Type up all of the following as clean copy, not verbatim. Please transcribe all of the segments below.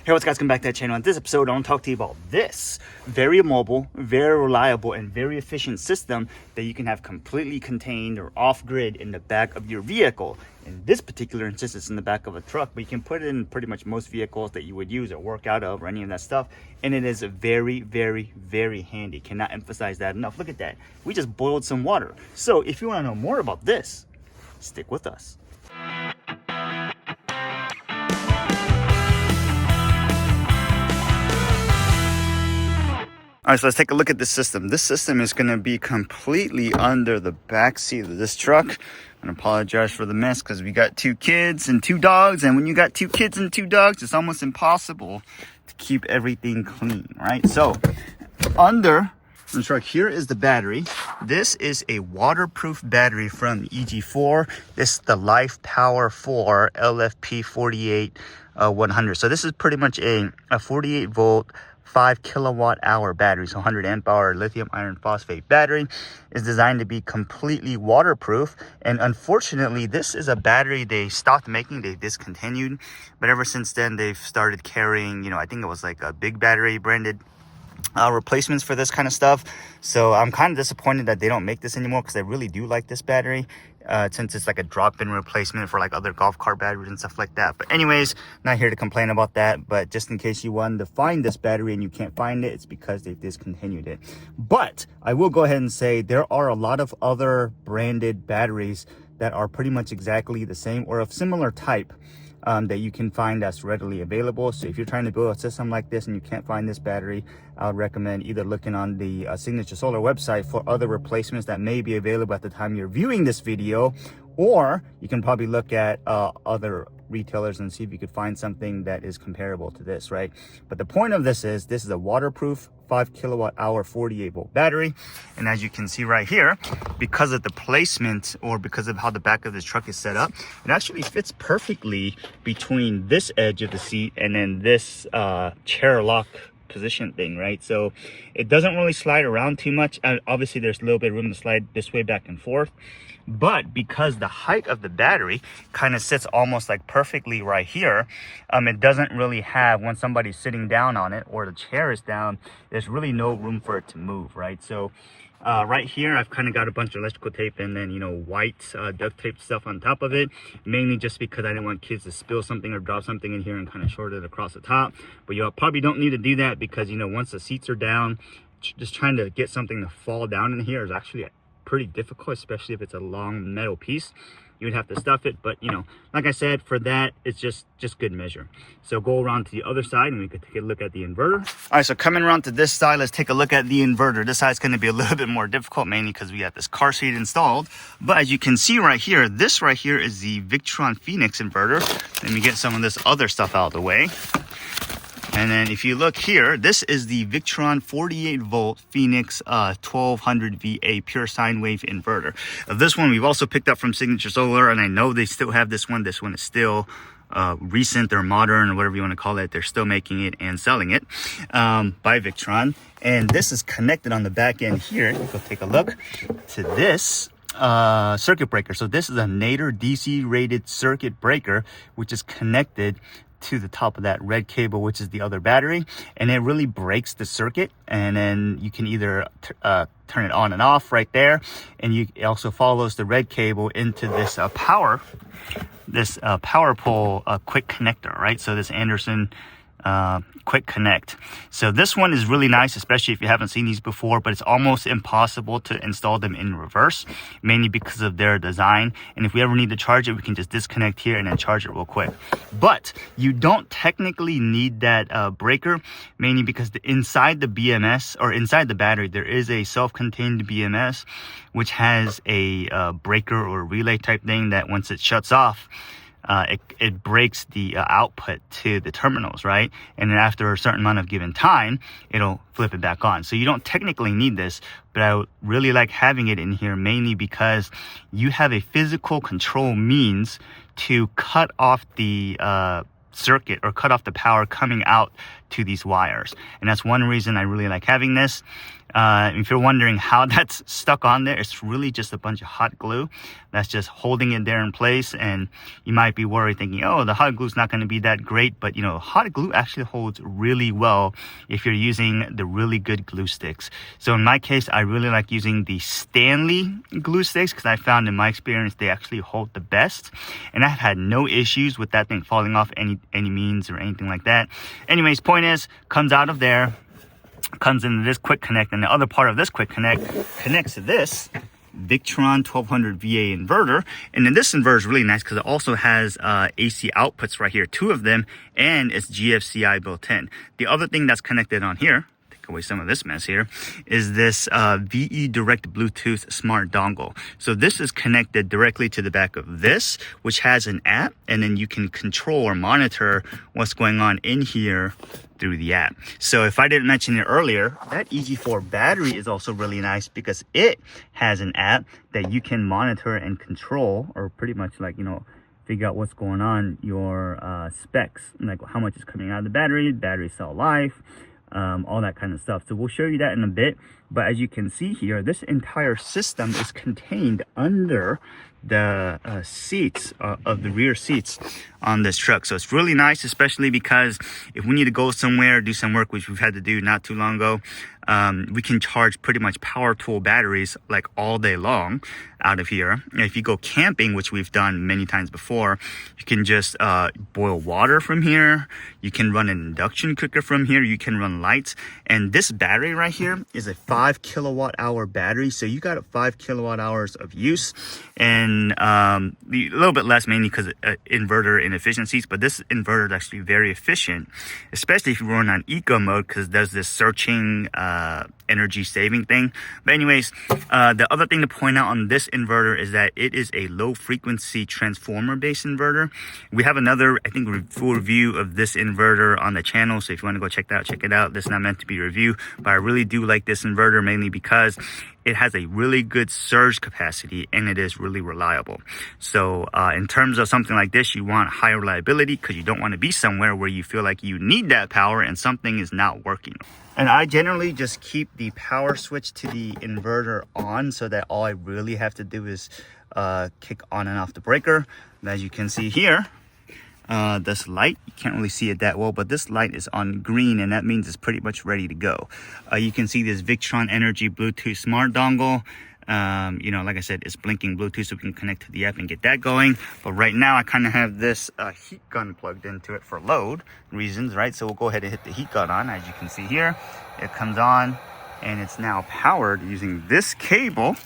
Hey, what's guys, come back to that channel. In this episode, I want to talk to you about this very mobile, very reliable, and very efficient system that you can have completely contained or off-grid in the back of your vehicle. In this particular instance, it's in the back of a truck, but you can put it in pretty much most vehicles that you would use or work out of or any of that stuff. And it is very, very, very handy. Cannot emphasize that enough. Look at that. We just boiled some water. So if you want to know more about this, stick with us. All right, so let's take a look at this system. This system is going to be completely under the back seat of this truck. I apologize for the mess because we got 2 kids and 2 dogs. And when you got 2 kids and 2 dogs, it's almost impossible to keep everything clean, right? So under the truck, here is the battery. This is a waterproof battery from EG4. This is the Life Power 4 LFP 48100. So this is pretty much a 48 volt 5 kilowatt hour battery. So 100 amp hour lithium iron phosphate battery is designed to be completely waterproof. And unfortunately, this is a battery they stopped making, they discontinued. But ever since then, they've started carrying, I think it was like a big battery branded replacements for this kind of stuff. So I'm kind of disappointed that they don't make this anymore because I really do like this battery. Since it's like a drop-in replacement for like other golf cart batteries and stuff like that. But anyways, not here to complain about that, but just in case you wanted to find this battery and you can't find it, it's because they've discontinued it. But I will go ahead and say there are a lot of other branded batteries that are pretty much exactly the same or of similar type that you can find that's readily available. So if you're trying to build a system like this and you can't find this battery, I would recommend either looking on the Signature Solar website for other replacements that may be available at the time you're viewing this video, or you can probably look at other retailers and see if you could find something that is comparable to this, right? But the point of this is a waterproof 5 kilowatt hour 48 volt battery. And as you can see right here, because of the placement or because of how the back of this truck is set up, it actually fits perfectly between this edge of the seat and then this chair lock position thing, right? So it doesn't really slide around too much. Obviously there's a little bit of room to slide this way back and forth, but because the height of the battery kind of sits almost like perfectly right here, it doesn't really have, when somebody's sitting down on it or the chair is down, there's really no room for it to move, right? So right here, I've kind of got a bunch of electrical tape and then, white duct tape stuff on top of it, mainly just because I didn't want kids to spill something or drop something in here and kind of short it across the top. But you probably don't need to do that because, once the seats are down, just trying to get something to fall down in here is actually pretty difficult, especially if it's a long metal piece. You would have to stuff it, but like I said, for that it's just good measure. So go around to the other side and we could take a look at the inverter. All right, so coming around to this side, let's take a look at the inverter. This side's going to be a little bit more difficult, mainly because we got this car seat installed. But as you can see right here, this right here is the Victron Phoenix inverter. Let me get some of this other stuff out of the way. And then if you look here, this is the Victron 48 volt Phoenix 1200 VA pure sine wave inverter. This one we've also picked up from Signature Solar, and I know they still have this one. This one is still recent or modern or whatever you want to call it. They're still making it and selling it by Victron. And this is connected on the back end here. Go take a look to this circuit breaker. So this is a Nader DC rated circuit breaker, which is connected to the top of that red cable, which is the other battery, and it really breaks the circuit. And then you can either turn it on and off right there, and it also follows the red cable into this power pole quick connector, right? So this Anderson quick connect. So this one is really nice, especially if you haven't seen these before, but it's almost impossible to install them in reverse, mainly because of their design. And if we ever need to charge it, we can just disconnect here and then charge it real quick. But you don't technically need that breaker, mainly because inside the BMS or inside the battery, there is a self-contained BMS, which has a breaker or relay type thing that once it shuts off, it breaks the output to the terminals, right? And then after a certain amount of given time, it'll flip it back on. So you don't technically need this, but I would really like having it in here, mainly because you have a physical control means to cut off the circuit or cut off the power coming out to these wires. And that's one reason I really like having this. If you're wondering how that's stuck on there, it's really just a bunch of hot glue that's just holding it there in place. And you might be worried thinking, oh, the hot glue is not going to be that great, but you know, hot glue actually holds really well if you're using the really good glue sticks. So in my case, I really like using the Stanley glue sticks because I found in my experience they actually hold the best, and I've had no issues with that thing falling off any means or anything like that. Anyways, point is, comes out of there, comes into this quick connect, and the other part of this quick connect connects to this Victron 1200 VA inverter. And then this inverter is really nice because it also has AC outputs right here, 2 of them, and it's GFCI built in. The other thing that's connected on here, take away some of this mess here, is this VE.Direct Bluetooth smart dongle. So this is connected directly to the back of this, which has an app, and then you can control or monitor what's going on in here through the app. So if I didn't mention it earlier, that EG4 battery is also really nice because it has an app that you can monitor and control, or pretty much like, you know, figure out what's going on, your specs, like how much is coming out of the battery cell life, all that kind of stuff. So we'll show you that in a bit. But as you can see here, this entire system is contained under the seats of the rear seats on this truck. So it's really nice, especially because if we need to go somewhere, do some work, which we've had to do not too long ago, we can charge pretty much power tool batteries like all day long out of here. And if you go camping, which we've done many times before, you can just boil water from here. You can run an induction cooker from here. You can run lights. And this battery right here is a 5 kilowatt hour battery. So you got 5 kilowatt hours of use, and a little bit less mainly because inverter inefficiencies, but this inverter is actually very efficient, especially if you run on eco mode, because it does this searching energy saving thing. But anyways, the other thing to point out on this inverter is that it is a low frequency transformer based inverter. We have another, I think, full review of this inverter on the channel, so if you want to go check that out, check it out. This is not meant to be a review, but I really do like this inverter mainly because it has a really good surge capacity and it is really reliable. So in terms of something like this, you want high reliability because you don't want to be somewhere where you feel like you need that power and something is not working. And I generally just keep the power switch to the inverter on so that all I really have to do is kick on and off the breaker. And as you can see here, this light, you can't really see it that well, but this light is on green, and that means it's pretty much ready to go. You can see this Victron Energy Bluetooth smart dongle. You know, like I said, it's blinking Bluetooth, so we can connect to the app and get that going. But right now I kind of have this heat gun plugged into it for load reasons, right? So we'll go ahead and hit the heat gun on. As you can see here, it comes on and it's now powered using this cable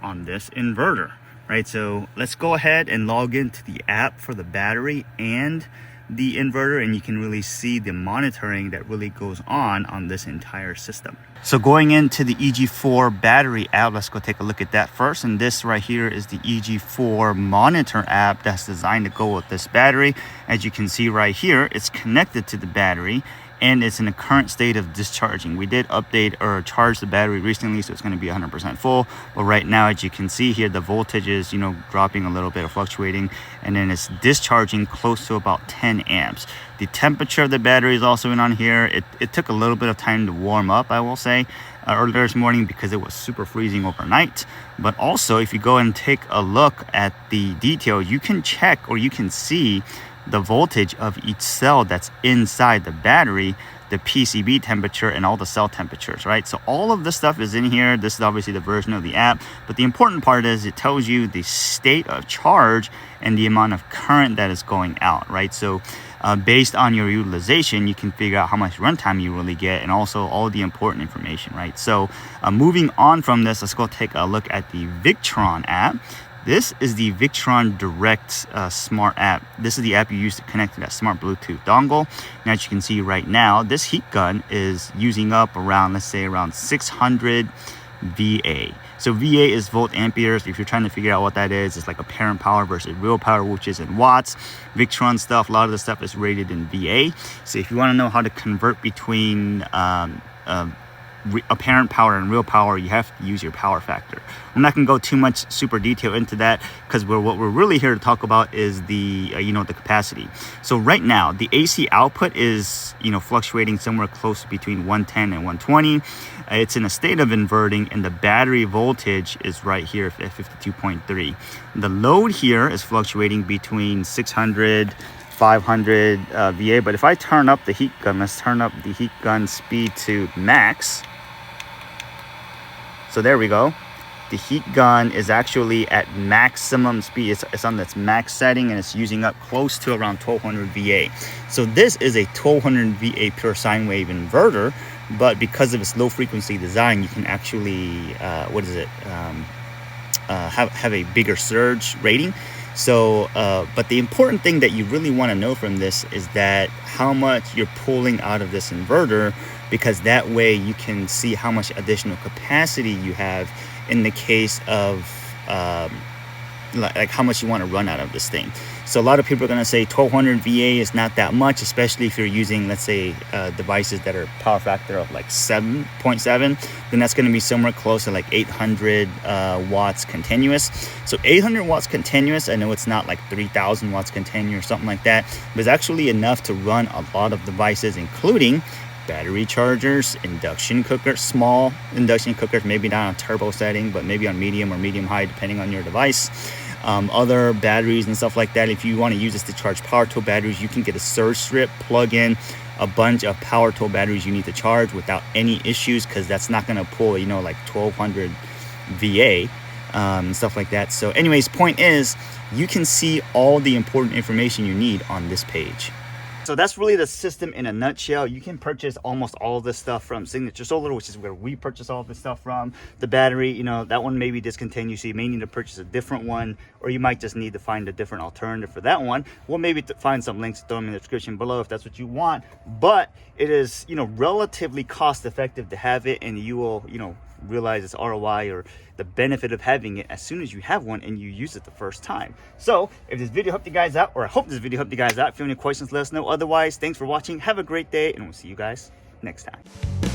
on this inverter. Right, so let's go ahead and log into the app for the battery and the inverter, and you can really see the monitoring that really goes on this entire system. So going into the EG4 battery app, let's go take a look at that first. And this right here is the EG4 monitor app that's designed to go with this battery. As you can see right here, it's connected to the battery and it's in a current state of discharging. We did update or charge the battery recently, so it's going to be 100% full. But right now, as you can see here, the voltage is, you know, dropping a little bit or fluctuating, and then it's discharging close to about 10 amps. The temperature of the battery is also in on here. It took a little bit of time to warm up, I will say, earlier this morning because it was super freezing overnight. But also, if you go and take a look at the detail, you can check or you can see the voltage of each cell that's inside the battery, the PCB temperature, and all the cell temperatures, right? So all of this stuff is in here. This is obviously the version of the app, but the important part is it tells you the state of charge and the amount of current that is going out, right? So based on your utilization, you can figure out how much runtime you really get and also all the important information, right? So moving on from this, let's go take a look at the Victron app. This is the Victron Direct smart app. This is the app you use to connect to that smart Bluetooth dongle. And as you can see right now, this heat gun is using up around, let's say around 600 VA. So VA is volt amperes. If you're trying to figure out what that is, it's like apparent power versus real power, which is in watts. Victron stuff, a lot of the stuff is rated in VA. So if you want to know how to convert between apparent power and real power, you have to use your power factor. I'm not going to go too much super detail into that, because what we're really here to talk about is the the capacity. So right now the AC output is fluctuating somewhere close between 110 and 120. It's in a state of inverting, and the battery voltage is right here at 52.3. The load here is fluctuating between 600 500 VA. But if I turn up the heat gun, let's turn up the heat gun speed to max. So there we go. The heat gun is actually at maximum speed. It's on its max setting, and it's using up close to around 1200 VA. So this is a 1200 VA pure sine wave inverter, but because of its low frequency design, you can actually have a bigger surge rating. So but the important thing that you really want to know from this is that how much you're pulling out of this inverter, because that way you can see how much additional capacity you have in the case of like how much you want to run out of this thing. So a lot of people are going to say 1200 VA is not that much, especially if you're using, let's say, devices that are power factor of like 7.7, then that's going to be somewhere close to like 800 watts continuous. So 800 watts continuous, I know it's not like 3000 watts continuous or something like that, but it's actually enough to run a lot of devices, including battery chargers, induction cookers, small induction cookers, maybe not on turbo setting, but maybe on medium or medium high, depending on your device. Other batteries and stuff like that. If you want to use this to charge power tool batteries, you can get a surge strip, plug in a bunch of power tool batteries you need to charge without any issues, because that's not going to pull like 1200 VA and stuff like that. So anyways, point is, you can see all the important information you need on this page. So that's really the system in a nutshell. You can purchase almost all of this stuff from Signature Solar, which is where we purchase all of this stuff from. The battery, that one may be discontinued, so you may need to purchase a different one, or you might just need to find a different alternative for that one. We'll maybe find some links, throw them in the description below if that's what you want. But it is, relatively cost effective to have it, and you will, realize its ROI or the benefit of having it as soon as you have one and you use it the first time. So if this video helped you guys out, or I hope this video helped you guys out, if you have any questions, let us know. Otherwise, thanks for watching, have a great day, and we'll see you guys next time.